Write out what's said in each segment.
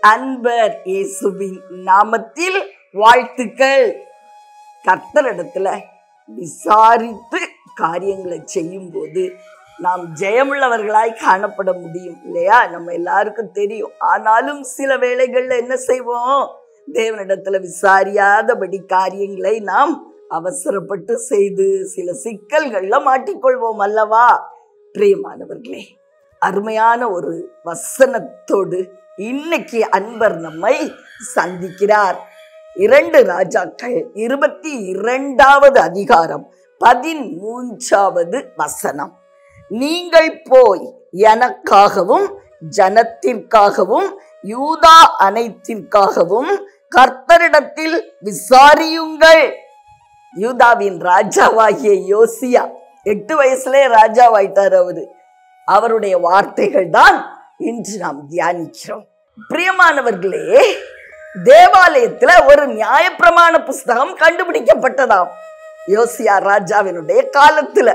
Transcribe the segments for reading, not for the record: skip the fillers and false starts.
அன்பர் இயேசுவின் நாமத்தில் வாழ்த்துக்கள். கர்த்தரிடத்துல விசாரித்து காரியங்களை செய்யும் போது நாம் ஜெயமுள்ளவர்களாய் காணப்பட முடியும் இல்லையா? நம்ம எல்லாருக்கும் தெரியும். ஆனாலும் சில வேளைகள்ல என்ன செய்வோம்? தேவனிடத்துல விசாரியாதபடி காரியங்களை நாம் அவசரப்பட்டு செய்து சில சிக்கல்கள்ல மாட்டிக்கொள்வோம் அல்லவா? பிரியமானவர்களே, அருமையான ஒரு வசனத்தோடு இன்னைக்கு அன்பர் நம்மை சந்திக்கிறார். 2 ராஜாக்கள் 22வது அதிகாரம் 13வது வசனம். நீங்கள் போய் எனக்காகவும் ஜனத்திற்காகவும் யூதா அனைத்திற்காகவும் கர்த்தரிடத்தில் விசாரியுங்கள். யூதாவின் ராஜாவாகிய யோசியா 8 வயசுலே ராஜாவாயிட்டார். அவருடைய வார்த்தைகள் தான் இன்று நாம் தியானிக்கிறோம். பிரியமானவர்களே, தேவாலயத்துல ஒரு நியாயப்பிரமாண புஸ்தகம் கண்டுபிடிக்கப்பட்டதாம் யோசியா ராஜாவினுடைய காலத்துல.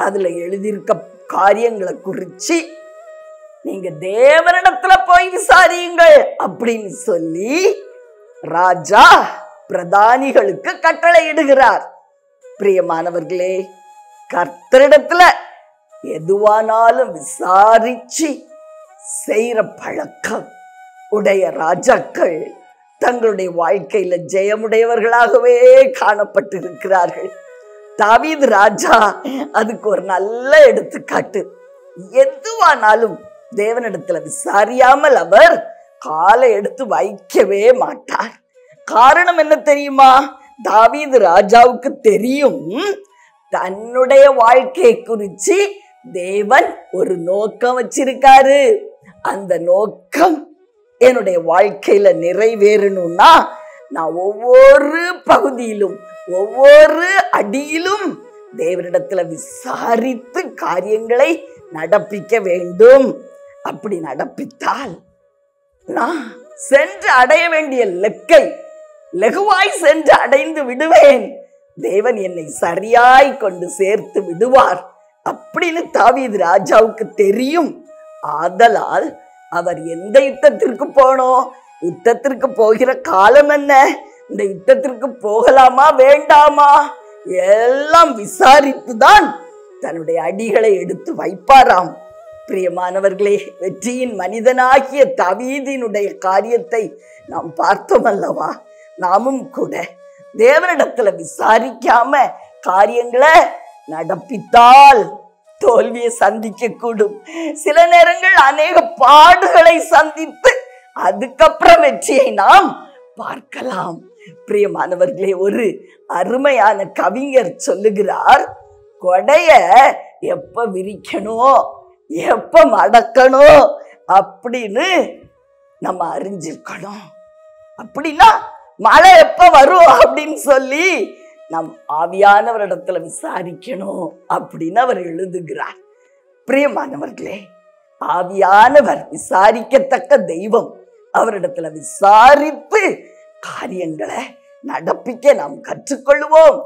அதுல எழுதியிருக்க காரியங்களை குறிச்சு நீங்க தேவனிடத்துல போய் விசாரியுங்கள் அப்படின்னு சொல்லி ராஜா பிரதானிகளுக்கு கட்டளை இடுகிறார். பிரியமானவர்களே, கர்த்தரிடத்துல எதுவானாலும் விசாரிச்சு செய்யற பழக்கம் உடைய ராஜாக்கள் தங்களுடைய வாழ்க்கையில ஜெயமுடையவர்களாகவே காணப்பட்டிருக்கிறார்கள். தாவீது ராஜா அதுக்கு ஒரு நல்ல எடுத்துக்காட்டு. எதுவானாலும் தேவனிடத்துல விசாரியாமல் அவர் காலை எடுத்து வைக்கவே மாட்டார். காரணம் என்ன தெரியுமா? தாவீது ராஜாவுக்கு தெரியும், தன்னுடைய வாழ்க்கையை குறிச்சு தேவன் ஒரு நோக்கம் வச்சிருக்காரு. அந்த நோக்கம் என்னுடைய வாழ்க்கையில நிறைவேறணும்னா நான் ஒவ்வொரு பகுதியிலும் ஒவ்வொரு அடியிலும் தேவனிடத்துல விசாரித்து காரியங்களை நடப்பிக்க வேண்டும். அப்படி நடப்பித்தால் நான் சென்று அடைய வேண்டிய லெக்கை லகுவாய் சென்று அடைந்து விடுவேன். தேவன் என்னை சரியாய் கொண்டு சேர்த்து விடுவார் அப்படின்னு தாவீது ராஜாவுக்கு தெரியும். ஆதலால் அவர் எந்த யுத்தத்திற்கு போனோம், யுத்தத்திற்கு போகிற காலம் என்ன, இந்த யுத்தத்திற்கு போகலாமா வேண்டாமா எல்லாம் விசாரித்துதான் தன்னுடைய அடிகளை எடுத்து வைப்பாராம். பிரியமானவர்களே, வெற்றியின் மனிதனாகிய தாவீதினுடைய காரியத்தை நாம் பார்த்தோம் அல்லவா? நாமும் கூட தேவனிடத்துல விசாரிக்காம காரியங்களை நடப்பித்தால் தோல்வியை சந்திக்க கூடும். சில நேரங்கள் அநேக பாடுகளை சந்தித்து அதுக்கப்புறம் வெற்றியை நாம் பார்க்கலாம். பிரியமானவர்களே, ஒரு அருமையான கவிஞர் சொல்லுகிறார், கொடைய எப்ப விரிக்கணும் எப்ப மடக்கணும் அப்படின்னு நம்ம அறிஞ்சிருக்கணும். அப்படின்னா மழை எப்ப வரும் அப்படின்னு சொல்லி நம் ஆவியானவரிடத்துல விசாரிக்கணும் அப்படின்னு அவர் எழுதுகிறார். பிரியமானவர்களே, ஆவியானவர் விசாரிக்கத்தக்க தெய்வம். அவரிடத்துல விசாரித்து காரியங்களை நடப்பிக்க நாம் கற்றுக்கொள்வோம்.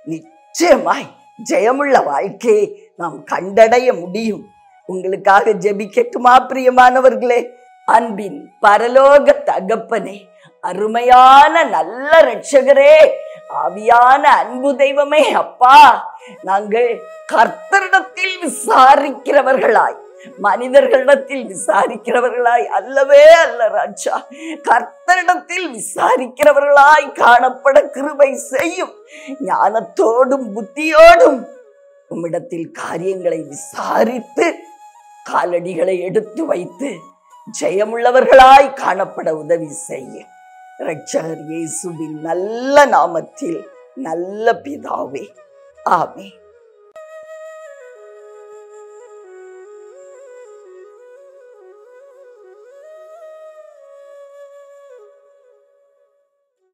நிச்சயமாய் ஜெயமுள்ள வாழ்க்கையை நாம் கண்டடைய முடியும். உங்களுக்காக ஜெபிக்கட்டுமா? பிரியமானவர்களே, அன்பின் பரலோக தகப்பனே, அருமையான நல்ல இரட்சகரே, ஆவியான அன்பு தெய்வமே, அப்பா, நாங்கள் கர்த்தரிடத்தில் விசாரிக்கிறவர்களாய் மனிதர்களிடத்தில் விசாரிக்கிறவர்களாய் அல்லவே அல்ல ராஜா. கர்த்தரிடத்தில் விசாரிக்கிறவர்களாய் காணப்பட கிருபை செய்யும். ஞானத்தோடும் புத்தியோடும் உம்மிடத்தில் காரியங்களை விசாரித்து காலடிகளை எடுத்து வைத்து ஜெயமுள்ளவர்களாய் காணப்பட உதவி செய்ய இரட்சகர் இயேசுவின் நல்ல நாமத்தில் நல்ல பிதாவே, ஆமென்.